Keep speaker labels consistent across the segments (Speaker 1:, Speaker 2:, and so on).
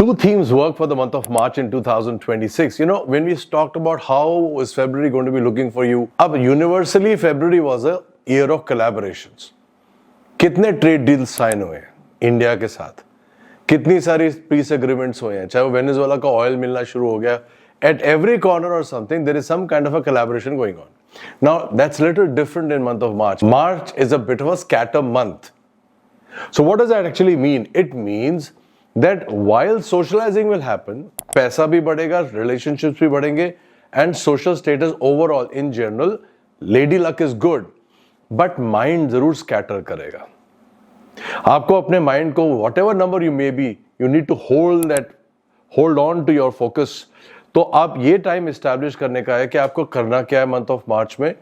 Speaker 1: Two themes work for the month of March in 2026. When we talked about how is February going to be looking for you, universally February was a year of collaborations. कितने trade deals sign हुए हैं India के साथ, कितनी सारी piece agreements हुए हैं, चाहे वो वेनेजुएला का ऑयल मिलना शुरू हो गया. At every corner or something, there is some kind of a collaboration going on. Now, that's a little different in month of March. March is a bit of a scatter month. So what does that actually mean? It means that while socializing will happen, पैसा भी बढ़ेगा, relationships भी बढ़ेंगे, and social status overall in general, lady luck is good, but mind जरूर scatter करेगा. आपको अपने mind को whatever number you may be, you need to hold on to your focus. तो आप ये टाइम एस्टैब्लिश करने का है कि आपको करना क्या है मंथ ऑफ मार्च में.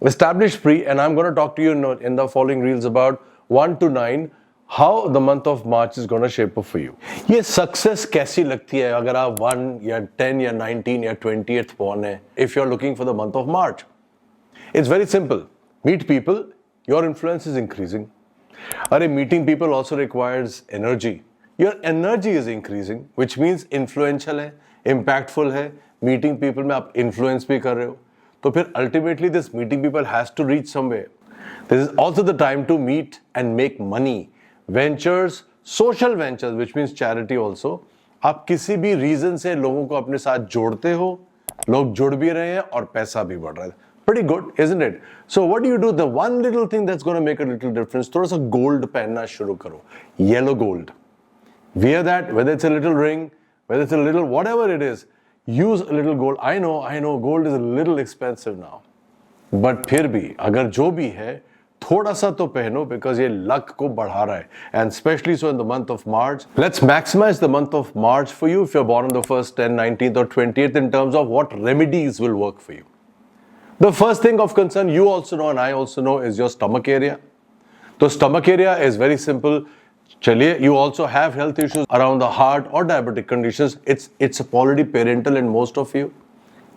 Speaker 1: Establish pre and I am gonna talk to you in the following reels about 1 to 9 how the month of March is gonna shape up for you. ये सक्सेस कैसी लगती है अगर आप 1 या 10 या 19 या 20th born है, if you are looking for the month of March. It's very simple. Meet people, your influence is increasing. अरे meeting people also requires energy. Your energy is increasing which means influential है, impactful है. Meeting people में आप influence भी कर रहे हो, तो फिर ultimately this meeting people has to reach somewhere. This is also the time to meet and make money. Ventures, social ventures which means charity also. आप किसी भी रीजन से लोगों को अपने साथ जोड़ते हो, लोग जुड़ भी रहे हैं और पैसा भी बढ़ रहा है. Pretty good, isn't it? So what do you do? The one little thing that's going to make a little difference, थोड़ा सा गोल्ड पहनना शुरू करो. Yellow gold. Wear that, whether it's a little ring, whether it's a little, whatever it is, use a little gold. I know, gold is a little expensive now. But फिर भी, अगर जो भी है, थोड़ा सा तो पहनो because ये luck को बढ़ा रहा है. And especially so in the month of March. Let's maximize the month of March for you if you're born on the 1st, 10th, 19th or 20th in terms of what remedies will work for you. The first thing of concern you also know and I also know is your stomach area. The stomach area is very simple. चलिए, you also have health issues around the heart or diabetic conditions. It's already parental in most of you.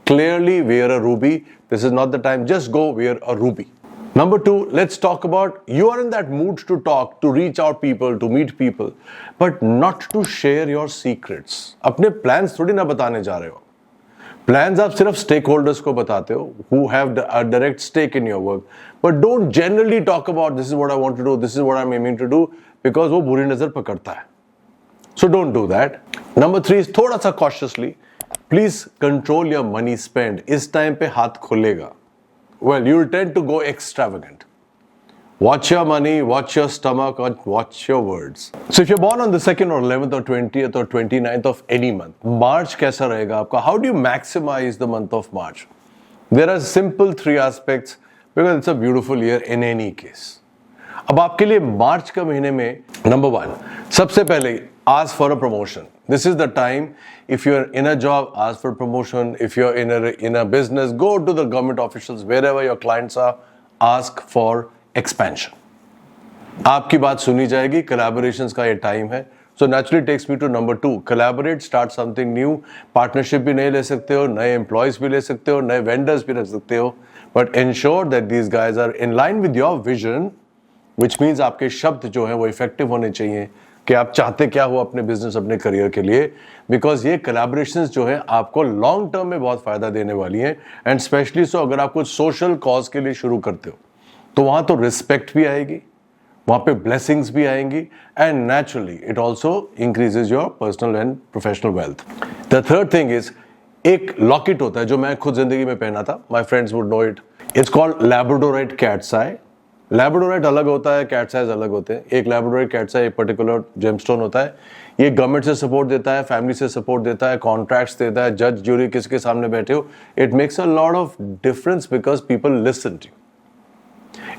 Speaker 1: Clearly wear a ruby. This is not the time. Just go wear a ruby. Number 2, let's talk about you are in that mood to talk, to reach out people, to meet people, but not to share your secrets. अपने plans थोड़ी ना बताने जा रहे हो. Plans आप सिर्फ stake holders को बताते हो who have a direct stake in your work, but don't generally talk about this is what I want to do, this is what I'm aiming to do, because वो बुरी नजर पकड़ता है. So don't do that. Number 3 is थोड़ा सा cautiously, please control your money spend. इस time पे हाथ खुलेगा. Well, you'll tend to go extravagant. Watch your money, watch your stomach, watch your words. So if you're born on the 2nd or 11th or 20th or 29th of any month, March कैसा रहेगा आपका? How do you maximize the month of March? There are simple 3 aspects because it's a beautiful year in any case. अब आपके लिए मार्च का महीने में number 1, सबसे पहले ask for a promotion. This is the time. If you're in a job, ask for promotion. If you're in a business, go to the government officials, wherever your clients are, ask for expansion. आपकी बात सुनी जाएगी. collaborations का ये time है. So naturally takes me to number 2. Collaborate, start something new. Partnership भी नहीं ले सकते हो, नए employees भी ले सकते हो, नए vendors भी रख सकते हो. But ensure that these guys are in line with your vision, which means आपके शब्द जो हैं वो effective होने चाहिए कि आप चाहते क्या हो अपने business, अपने career के लिए. Because ये collaborations जो हैं आपको long term में बहुत फायदा देने वाली हैं. And especially so अगर आप कुछ social cause के लिए शुरू करते हो, तो वहाँ तो respect भी आएगी, वहाँ पे blessings भी आएंगी, and naturally it also increases your personal and professional wealth. The third thing is एक लॉकेट होता है जो मैं खुद जिंदगी में पहना था. My friends would know it. It's called Labradorite cat's eye. Labradorite अलग होता है, cat's eyes अलग होते हैं. एक Labradorite cat's eye एक particular gemstone होता है. ये गवर्नमेंट से सपोर्ट देता है, फैमिली से सपोर्ट देता है, कॉन्ट्रैक्ट्स देता है, जज ज्यूरी किसके सामने बैठे हो. It makes a lot of difference because people listen to you.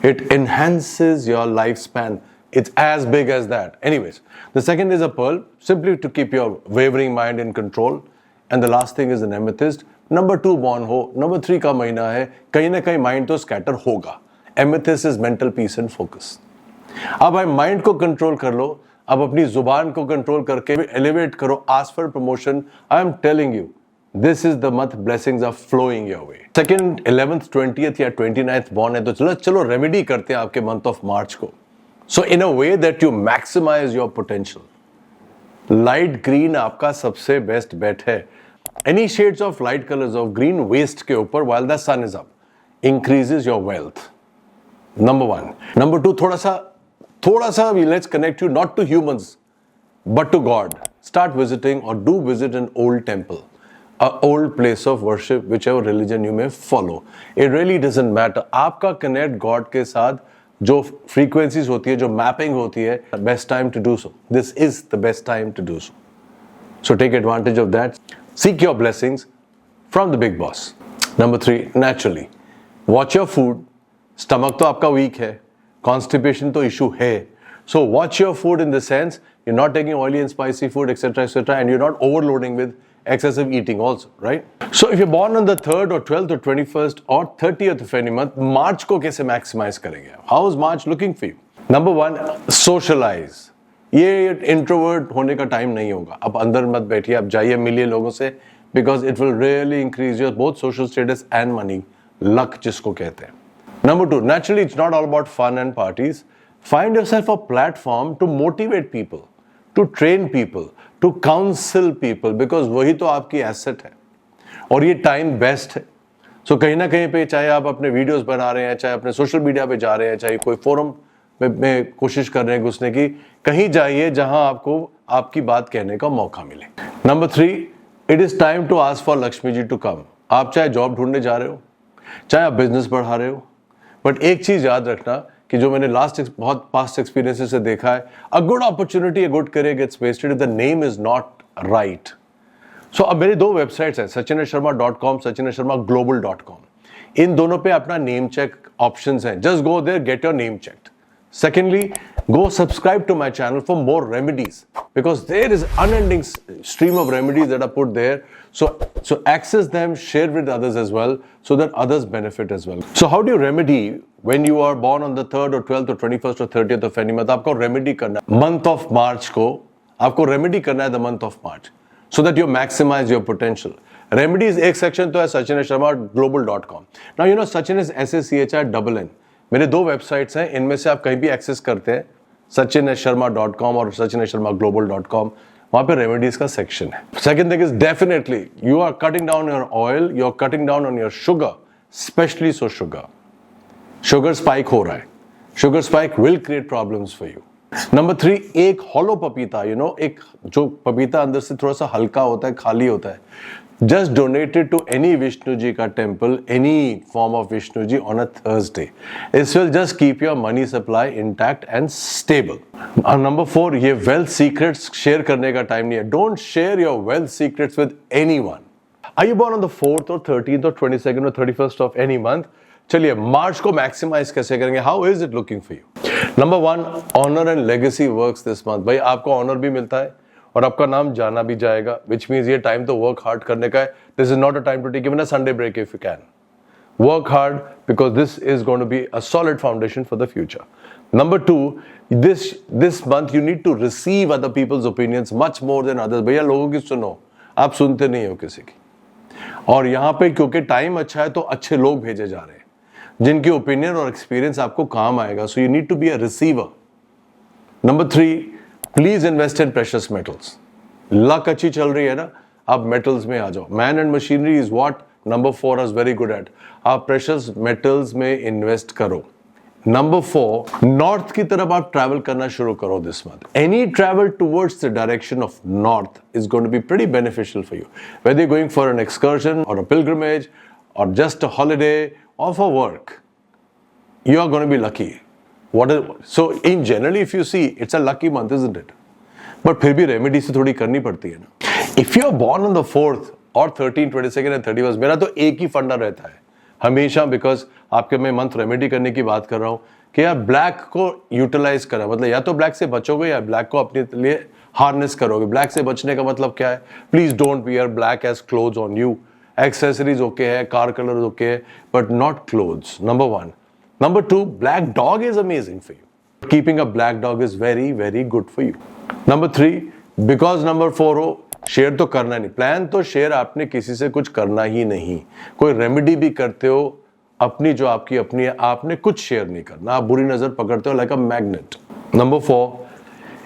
Speaker 1: It enhances your lifespan. It's as big as that. Anyways, the second is a pearl, simply to keep your wavering mind in control. And the last thing is an amethyst. Number 2 born हो, number 3 का महीना है, कहीं ना कहीं mind तो scatter होगा. Amethyst is mental peace and focus. अब आप mind को control कर लो, अब अपनी जुबान को control करके elevate करो, ask for promotion. I am telling you, this is the month blessings are flowing your way. 2nd, 11th, 20th या 29th born है तो चलो रेमेडी करते हैं आपके मंथ ऑफ मार्च को. So in a way that you maximize your potential. Light green आपका सबसे बेस्ट बेट है। Any shades of light colours of green west के ऊपर while the sun is up increases your wealth. Number 1. Number 2, थोड़ा सा let's connect you not to humans but to God. Start visiting or do visit an old temple, an old place of worship, whichever religion you may follow. It really doesn't matter. आपका connect God के साथ जो frequencies होती है, जो mapping होती है, best time to do so. This is the best time to do so. So take advantage of that. Seek your blessings from the big boss. Number 3, naturally, watch your food. Stomach तो आपका weak है, constipation तो issue है. So watch your food in the sense you're not taking oily and spicy food, etc., and you're not overloading with excessive eating also, right? So if you're born on the 3rd or 12th or 21st or 30th of any month, March को कैसे maximize करेंगे? How is March looking for you? Number 1, socialize. ये introvert होने का time नहीं होगा. आप अंदर मत बैठिए, आप जाइए, मिलिए लोगों से, because it will really increase your both social status and money, luck जिसको कहते हैं. Number 2, naturally it's not all about fun and parties. Find yourself a platform to motivate people, to train people, to counsel people, because वही तो आपकी asset है और ये time best है. सो कहीं ना कहीं पे, चाहे आप अपने वीडियोस बना रहे हैं, चाहे अपने सोशल मीडिया पे जा रहे हैं, चाहे कोई फोरम में कोशिश कर रहे हैं घुसने की, कहीं जाइए जहां आपको आपकी बात कहने का मौका मिले. Number 3, it is time to ask for Lakshmi ji to come. आप चाहे जॉब ढूंढने जा रहे हो, चाहे आप बिजनेस बढ़ा रहे हो, बट एक चीज याद रखना कि जो मैंने बहुत पास्ट एक्सपीरियंसेस से देखा है, a good opportunity, a good career gets wasted if the name is not right. So अब मेरी 2 वेबसाइट्स हैं, sachinasharma.com, sachinasharmaglobal.com. इन दोनों पे अपना नेम चेक ऑप्शंस हैं. Just go there, get your name checked. Secondly, go subscribe to my channel for more remedies, because there is unending stream of remedies that are put there. So access them, share with others as well, so that others benefit as well. So how do you remedy when you are born on the 3rd or 12th or 21st or 30th of any month? आपको remedy करना है month of March को, आपको remedy करना है the month of March, so that you maximize your potential. Remedies एक section तो है sachinasharmaglobal.com. Now you know Sachin is SACHINN. मेरे 2 वेबसाइट्स हैं, इनमें से आप कहीं भी एक्सेस करते हैं, sachinasharma.com और sachinasharmaglobal.com, वहां पे रेमेडीज का सेक्शन है. Second thing is definitely you are cutting down your oil, you are cutting down on your sugar, specially so sugar spike हो रहा है. Sugar spike will create problems for you. Number 3, एक hollow पपीता, एक जो पपीता अंदर से थोड़ा सा हल्का होता है, खाली होता है, just donate it to any Vishnu Ji ka temple, any form of Vishnu Ji on a Thursday. This will just keep your money supply intact and stable. Number 4, ये wealth secrets share करने का time नहीं है. Don't share your wealth secrets with anyone. Are you born on the 4th or 13th or 22nd or 31st of any month? चलिए मार्च को maximize कैसे करेंगे? How is it looking for you? Number 1, honor and legacy works this month. भाई आपको honor भी मिलता है और आपका नाम जाना भी जाएगा, which means ये टाइम तो वर्क हार्ड करने का है. This is not a time to take even a Sunday break if you can. Work hard because this is going to be a solid foundation for the future. Number 2, this month you need to receive other people's opinions much more than others. भैया लोगों की सुनो, आप सुनते नहीं हो किसी की. और यहाँ पे क्योंकि टाइम अच्छा है तो अच्छे लोग भेजे जा रहे हैं जिनकी ओपिनियन और एक्सपीरियंस आपको काम आएगा. So you need to be a receiver. Number 3, please invest in precious metals. Luck अच्छी चल रही है ना, आप मेटल्स में आ जाओ. Man and machinery is what number 4 is very good at. आप प्रेशियस मेटल्स में इन्वेस्ट करो. नंबर 4, नॉर्थ की तरफ आप ट्रैवल करना शुरू करो this month. Any travel towards the direction of north is going to be pretty beneficial for you, whether you going for an excursion और अ पिलग्रिमेज और just a holiday or for work. You are going to be lucky. So in generally if you see, it's a lucky month, isn't it? But फिर भी remedy से थोड़ी करनी पड़ती है ना. If you are born on the 4th or 13th, 22nd and 31st, मेरा तो एक ही फंडा रहता है हमेशा, बिकॉज आपके मैं मंथ रेमेडी करने की बात कर रहा हूँ कि यार ब्लैक को यूटिलाइज करा, मतलब या तो ब्लैक से बचोगे या ब्लैक को अपने लिए हार्नेस करोगे. ब्लैक से बचने का मतलब क्या है? Please don't wear black as clothes on you. Accessories okay है, कार कलर ओके है, but not clothes. Number 1. Number 2, black dog is amazing for you. Keeping a black dog is very, very good for you. Number 3, because number 4 हो, share तो करना नहीं. Plan तो share आपने किसी से कुछ करना ही नहीं. कोई रेमेडी भी करते हो अपनी जो आपकी अपनी है, आपने कुछ शेयर नहीं करना. आप बुरी नजर पकड़ते हो like a magnet. Number 4,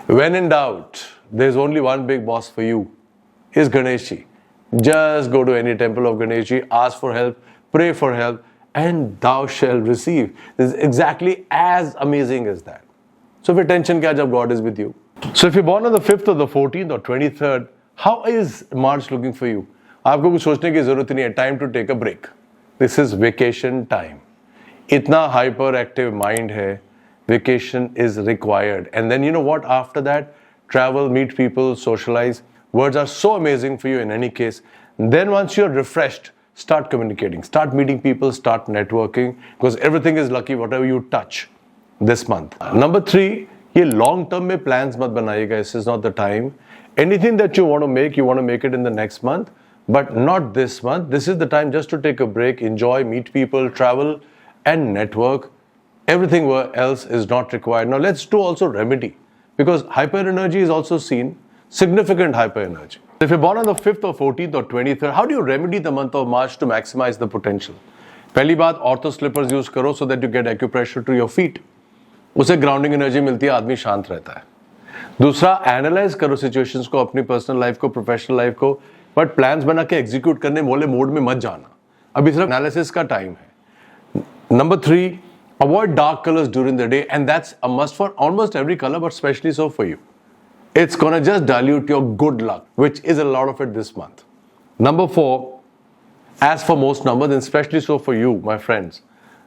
Speaker 1: When in doubt, there's only one big boss for you, is Ganesh Ji. Just go to any temple of Ganesh Ji, ask for help, pray for help, and thou shalt receive. This is exactly as amazing as that. So फिर tension क्या जब God is with you. So if you're born on the 5th or the 14th or 23rd, how is March looking for you? आपको कुछ सोचने की जरूरत नहीं है. Time to take a break. This is vacation time. इतना hyperactive mind है. Vacation is required. And then you know what? After that, travel, meet people, socialize. Words are so amazing for you in any case. Then once you're refreshed, start communicating, start meeting people, start networking, because everything is lucky whatever you touch this month. Number 3, ये long term में plans मत बनाइएगा. This is not the time. Anything that you want to make it in the next month, but not this month. This is the time just to take a break, enjoy, meet people, travel, and network. Everything else is not required. Now let's do also remedy, because hyper energy is also seen, significant hyper energy. If you're born on the 5th or 14th or 23rd, how do you remedy the month of March to maximize the potential? पहली बात, ortho slippers use करो so that you get acupressure to your feet. उसे grounding energy मिलती है, आदमी शांत रहता है. दूसरा, एनालाइज करो सिचुएशंस को, अपनी पर्सनल लाइफ को, प्रोफेशनल लाइफ को, बट प्लान्स बना के एग्जीक्यूट करने वाले मोड में मत जाना. अभी सिर्फ एनालिसिस का टाइम है. Number 3, avoid dark colors during the day, and that's a must for almost every color, but especially so for you. It's gonna just dilute your good luck, which is a lot of it this month. Number 4, as for most numbers, and especially so for you, my friends,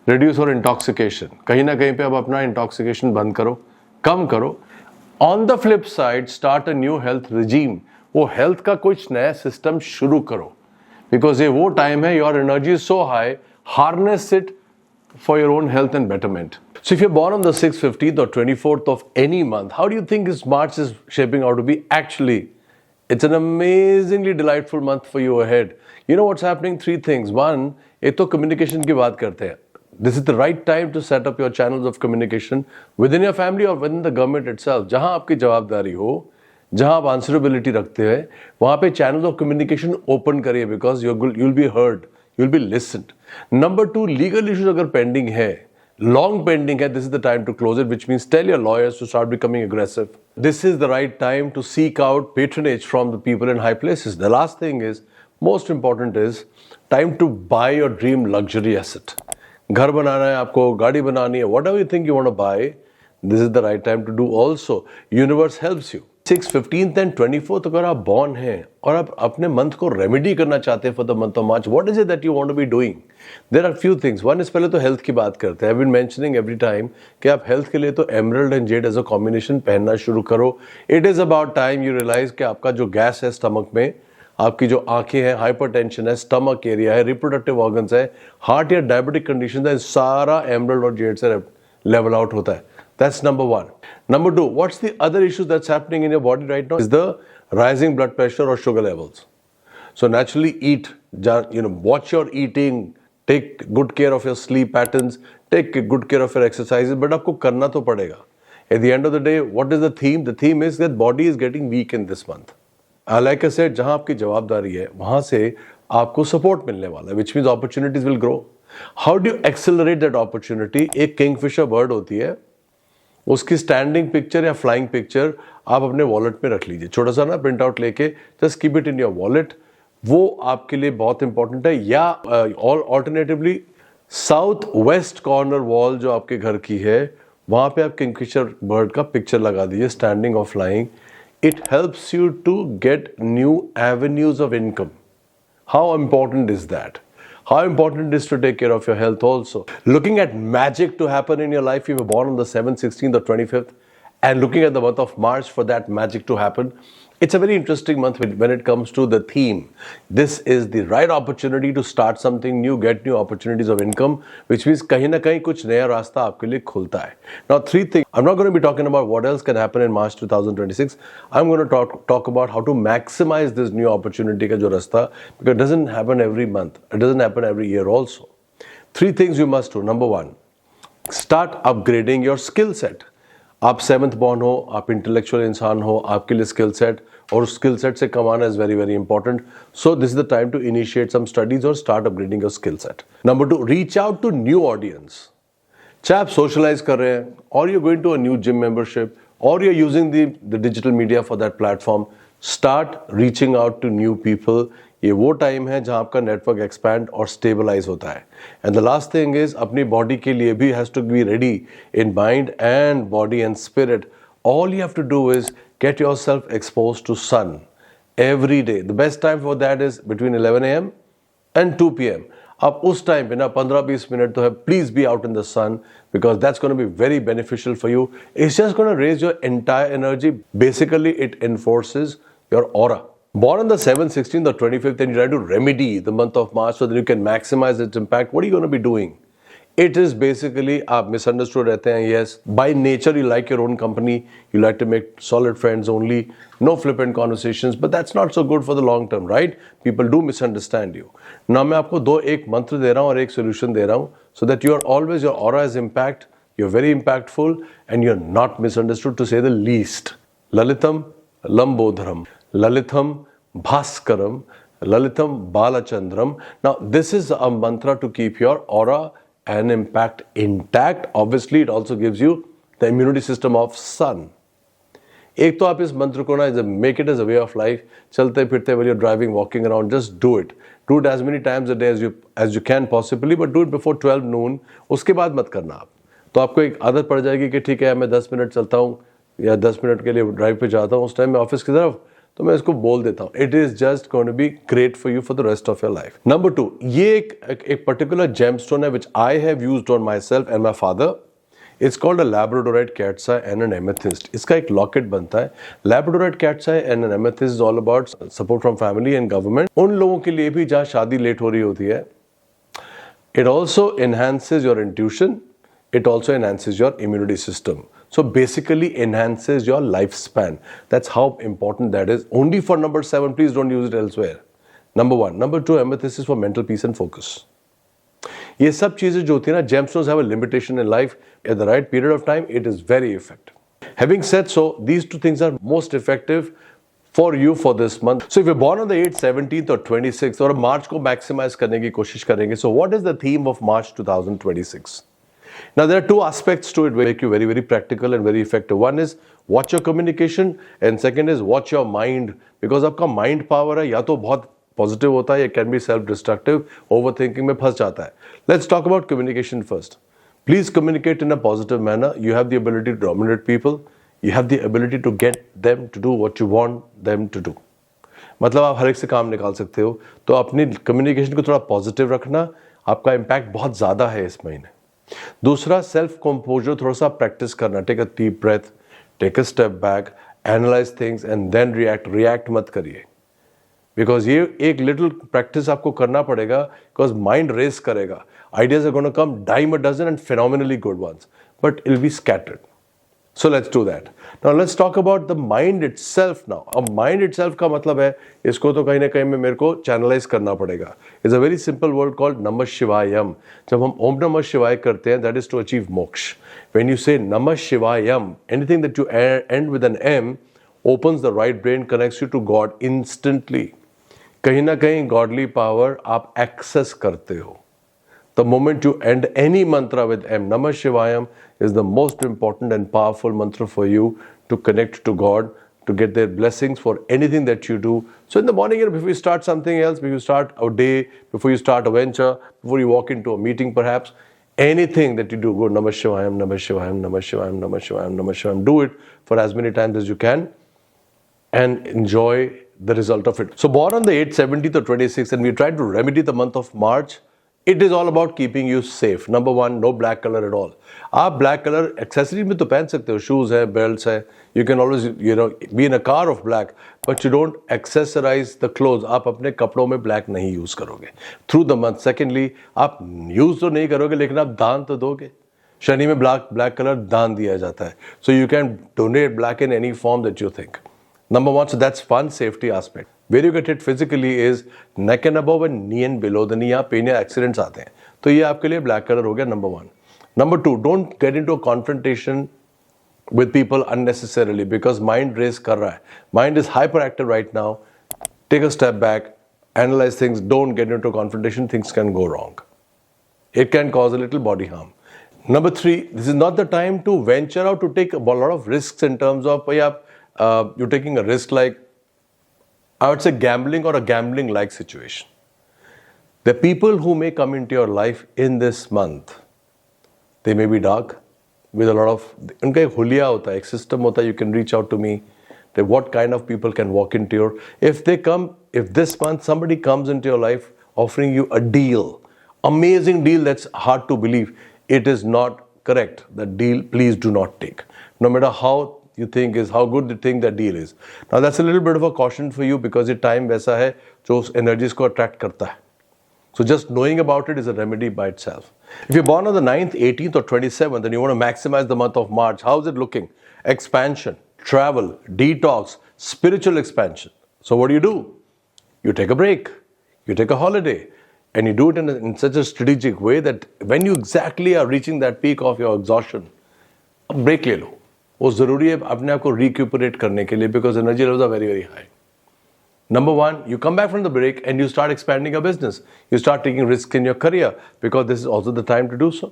Speaker 1: reduce your intoxication. कहीं ना कहीं पे अब अपना intoxication बंद करो, कम करो. On the flip side, start a new health regime. वो health का कुछ नया system शुरू करो. Because ये वो time है, your energy is so high, harness it for your own health and betterment. So if you're born on the 6th, 15th or 24th of any month, how do you think this March is shaping out to be? Actually, it's an amazingly delightful month for you ahead. You know what's happening? 3 things. 1, एक तो communication की बात करते हैं. This is the right time to set up your channels of communication within your family or within the government itself. जहां आपकी जवाबदारी हो, जहां आप answerability रखते हैं, वहां पे channels of communication open करिए, because you'll be heard, you'll be listened. Number 2, legal issues अगर pending है, long pending है, this is the time to close it, which means tell your lawyers to start becoming aggressive. This is the right time to seek out patronage from the people in high places. The last thing is, most important is, time to buy your dream luxury asset. घर बनाना है आपको, गाड़ी बनानी है, whatever you think you want to buy, this is the right time to do also. Universe helps you. 6th, 15th and 24th अगर आप born हैं और आप अपने month को remedy करना चाहते हैं for the month of March, what is it that you want to be doing? There are few things. One is, पहले तो health की बात करते हैं. I've been mentioning every time कि आप health के लिए तो emerald and jade as a combination पहनना शुरू करो. It is about time you realize कि आपका जो gas है stomach में, आपकी जो आंखें हैं, हाइपरटेंशन है, स्टमक एरिया है, रिप्रोडक्टिव ऑर्गन्स है, हार्ट या डायबिटिक कंडीशन है, सारा एमरल्ड और जेड से लेवल आउट होता है. That's number 1. Number 2, what's the other issues that's happening in your body right now is the rising blood pressure और sugar levels. So naturally eat, watch your eating, take good care of your sleep patterns, take good care of your exercises, but आपको करना तो पड़ेगा. At the end of the day, what is the theme? The theme is that body is getting week in this month. Like I said, जहां आपकी जवाबदारी है वहां से आपको सपोर्ट मिलने वाला है, which means opportunities will grow. How do you accelerate that opportunity? एक किंगफिशर बर्ड होती है, उसकी स्टैंडिंग पिक्चर या फ्लाइंग पिक्चर आप अपने वॉलेट में रख लीजिए, छोटा सा ना प्रिंट आउट लेके, just keep it in your wallet. वो आपके लिए बहुत इंपॉर्टेंट है. या alternatively south west corner wall जो आपके घर की है, वहां पे आप किंगफिशर बर्ड का पिक्चर लगा दीजिए, स्टैंडिंग और flying. It helps you to get new avenues of income. How important is that? How important it is to take care of your health also. Looking at magic to happen in your life, if you were born on the 7th, 16th or 25th, and looking at the month of March for that magic to happen, it's a very interesting month when it comes to the theme. This is the right opportunity to start something new, get new opportunities of income, which means कहीं ना कहीं कुछ नया रास्ता आपके लिए खुलता है. Now 3 things. I'm not going to be talking about what else can happen in March 2026. I'm going to talk about how to maximize this new opportunity का जो रास्ता, because it doesn't happen every month. It doesn't happen every year also. 3 things you must do. Number 1, start upgrading your skill set. आप 7th born हो, आप intellectual इंसान हो, आपके लिए स्किल सेट और स्किल सेट से कमाना is very very important. So this is the time to initiate some studies और start upgrading your skill set. Number 2, reach out to new audience. चाहे आप सोशलाइज कर रहे हैं, और you going to a new gym membership, or you're using the digital media for that platform, start reaching out to new people. ये वो time है जहां आपका नेटवर्क एक्सपैंड और स्टेबलाइज होता है. And the last thing is अपनी body के लिए भी has to be ready in mind and body and spirit. All you have to do is get yourself exposed to sun every day. The best time for that is between 11 a.m. and 2 p.m. अब उस time पे ना 15-20 minute तो है, please be out in the sun because that's going to be very beneficial for you. It's just going to raise your entire energy. Basically, it enforces your aura. Born on the 7th, 16th or 25th and you try to remedy the month of March so that you can maximize its impact, what are you going to be doing? It is basically, आप misunderstood रहते हैं. Yes, by nature you like your own company, you like to make solid friends only, no flippant conversations, but that's not so good for the long term, right? People do misunderstand you. Now मैं आपको एक मंत्र दे रहा हूँ और एक solution दे रहा हूँ so that you are always, your aura is impact, you're very impactful and you're not misunderstood to say the least. Lalitam Lambodharam, Lalitam Bhaskaram, Lalitam Balachandram. Now this is a mantra to keep your aura and impact intact. Obviously, it also gives you the immunity system of sun. एक तो आप इस मंत्र को ना make it as a way of life. चलते फिरते when you're driving, walking around, just do it. Do it as many times a day as you can possibly, but do it before 12 noon. उसके बाद मत करना आप. तो आपको एक आदत पड़ जाएगी कि ठीक है मैं 10 मिनट चलता हूँ या 10 मिनट के लिए ड्राइव पे जाता हूँ, उस टाइम मैं ऑफिस की तरफ तो मैं इसको बोल देता हूँ. It is just going to be great for you for the rest of your life. Number 2, ये एक पर्टिकुलर जेमस्टोन है which I have used on myself and my father. It's called a labradorite cat's eye and an amethyst. इसका एक locket बनता है. Labradorite cat's eye and an amethyst is all about support from family and government. उन लोगों के लिए भी जहाँ शादी लेट हो रही होती है. It also enhances your intuition. It also enhances your immunity system. So basically enhances your lifespan. That's how important that is. Only for number 7, please don't use it elsewhere. Number 1. Number 2, amethyst is for mental peace and focus. ये सब चीजें जो होती है ना, gemstones have a limitation in life. At the right period of time, it is very effective. Having said so, these two things are most effective for you for this month. So if you're born on the 8th, 17th or 26th, और March को maximize करने की कोशिश करेंगे. So what is the theme of March 2026? Now there are two aspects to it which make you very, very practical and very effective. One is watch your communication and second is watch your mind. Because आपका mind power है या तो बहुत positive होता है, it can be self-destructive, overthinking में फंस जाता है. Let's talk about communication first. Please communicate in a positive manner. You have the ability to dominate people. You have the ability to get them to do what you want them to do. मतलब आप हर एक से काम निकाल सकते हो. तो अपनी communication को थोड़ा positive रखना, आपका impact बहुत ज़्यादा है इस महीने. दूसरा, सेल्फ कंपोजर थोड़ा सा प्रैक्टिस करना. Take a deep breath, take a step back, analyse things and then react मत करिए. बिकॉज ये एक लिटिल प्रैक्टिस आपको करना पड़ेगा. बिकॉज माइंड रेस करेगा. Ideas are gonna come dime a dozen and phenomenally good ones, but it will be scattered. So let's do that. Now let's talk about the mind itself now. अब mind itself का मतलब है, इसको तो कहीं ना कहीं में मेरे को channelize करना पड़ेगा. It's a very simple word called Namah Shivayam. जब हम Om Namah Shivaya करते हैं, that is to achieve moksha. When you say Namah Shivayam, anything that you end with an M opens the right brain, connects you to God instantly. कहीं ना कहीं godly power आप access करते हो. The moment you end any mantra with M, Namah Shivayam is the most important and powerful mantra for you to connect to God, to get their blessings for anything that you do. So in the morning, before you start something else, before you start a day, before you start a venture, before you walk into a meeting perhaps, anything that you do, go Namah Shivayam, Namah Shivayam, Namah Shivayam, Namah Shivayam, Namah Shivayam. Do it for as many times as you can and enjoy the result of it. So born on the 8th, 17th or 26th, and we tried to remedy the month of March. It is all about keeping you safe. Number 1, no black color at all. आप black color accessory में तो पहन सकते हो, shoes है, belts है. You can always, be in a car of black, but you don't accessorize the clothes. आप अपने कपड़ों में black नहीं use करोगे through the month. Secondly, आप use तो नहीं करोगे, लेकिन आप दान तो दोगे. शनि में black color दान दिया जाता है. So you can donate black in any form that you think. Number 1, so that's one safety aspect. Where you get hit physically is neck and above and knee and below the knee. यहाँ pen या accidents आते हैं, तो ये आपके लिए black colour हो गया. Number 1. Number 2, don't get into a confrontation with people unnecessarily because mind race कर रहा है. Mind is hyperactive right now. Take a step back, analyze things. Don't get into a confrontation. Things can go wrong. It can cause a little body harm. Number three, this is not the time to venture out to take a lot of risks in terms of, you're taking a risk like, I would say gambling or a gambling-like situation. The people who may come into your life in this month, they may be dark with a lot of, उनका एक हुलिया होता है, एक system होता है, you can reach out to me, that what kind of people can walk into your, if this month somebody comes into your life offering you a deal, amazing deal that's hard to believe, it is not correct. That deal, please do not take. No matter how you think is, how good you think that deal is. Now that's a little bit of a caution for you because ये time वैसा है जो उस energies को attract करता है. So just knowing about it is a remedy by itself. If you're born on the 9th, 18th or 27th and you want to maximize the month of March, how is it looking? Expansion, travel, detox, spiritual expansion. So what do? You take a break, you take a holiday, and you do it in such a strategic way that when you exactly are reaching that peak of your exhaustion, अब break ले लो. वो ज़रूरी है अपने आप को recuperate करने के लिए because energy levels are very, very high. Number one, you come back from the break and you start expanding your business. You start taking risks in your career because this is also the time to do so.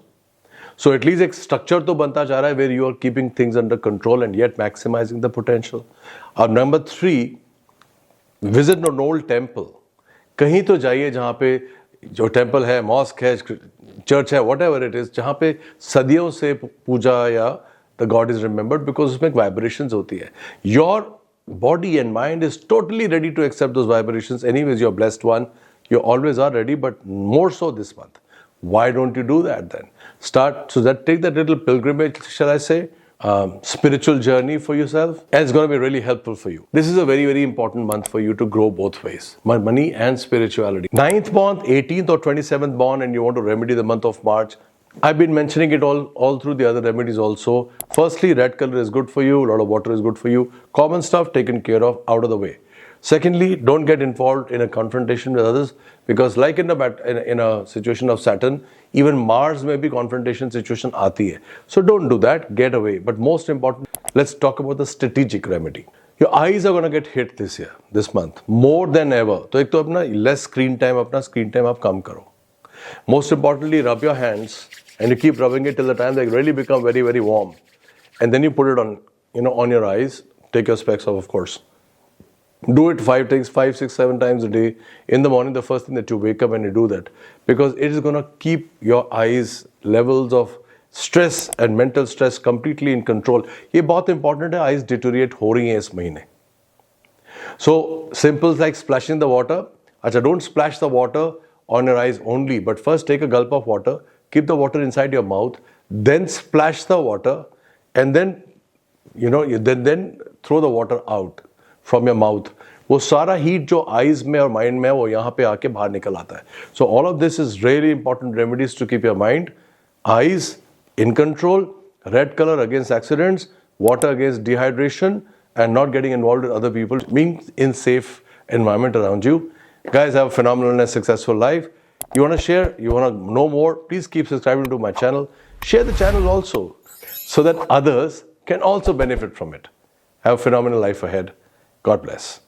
Speaker 1: So at least एक structure तो बनता जा रहा है where you are keeping things under control and yet maximizing the potential. Number three, visit an old temple. कहीं तो जाइए जहाँ पे जो टेम्पल है, मॉस्क है, चर्च है, whatever it is, जहाँ पे सदियों से पूजा या the God is remembered because उसमें vibrations होती है. Your body and mind is totally ready to accept those vibrations. Anyways, you're blessed one. You always are ready, but more so this month. Why don't you do that then? Take that little pilgrimage, shall I say, spiritual journey for yourself, and it's going to be really helpful for you. This is a very, very important month for you to grow both ways, money and spirituality. 9th born, 18th or 27th born, and you want to remedy the month of March. I've been mentioning it all through the other remedies also. Firstly, red color is good for you, a lot of water is good for you. Common stuff taken care of, out of the way. Secondly, don't get involved in a confrontation with others because like in a situation of Saturn, even Mars may be confrontation situation aati hai. So don't do that, get away. But most important, let's talk about the strategic remedy. Your eyes are going to get hit this month, more than ever. So ek to apna less screen time aap kam karo. Most importantly, rub your hands and you keep rubbing it till the time they really become very, very warm. And then you put it on, on your eyes. Take your specs off, of course. Do it 5, 6, 7 times a day. In the morning, the first thing that you wake up and you do that. Because it is going to keep your eyes levels of stress and mental stress completely in control. ये बहुत important है, eyes deteriorate हो रही हैं इस महीने. So, simple like splashing the water. Acha, don't splash the water on your eyes only, but first take a gulp of water, keep the water inside your mouth, then splash the water, and then, then throw the water out from your mouth. वो सारा heat जो eyes में और mind में है वो यहाँ पे आके बाहर निकल आता है. So all of this is really important remedies to keep your mind, eyes in control, red color against accidents, water against dehydration, and not getting involved with other people, being in safe environment around you. Guys, have a phenomenal and successful life. You want to share, you want to know more, please keep subscribing to my channel. Share the channel also so that others can also benefit from it. Have a phenomenal life ahead. God bless.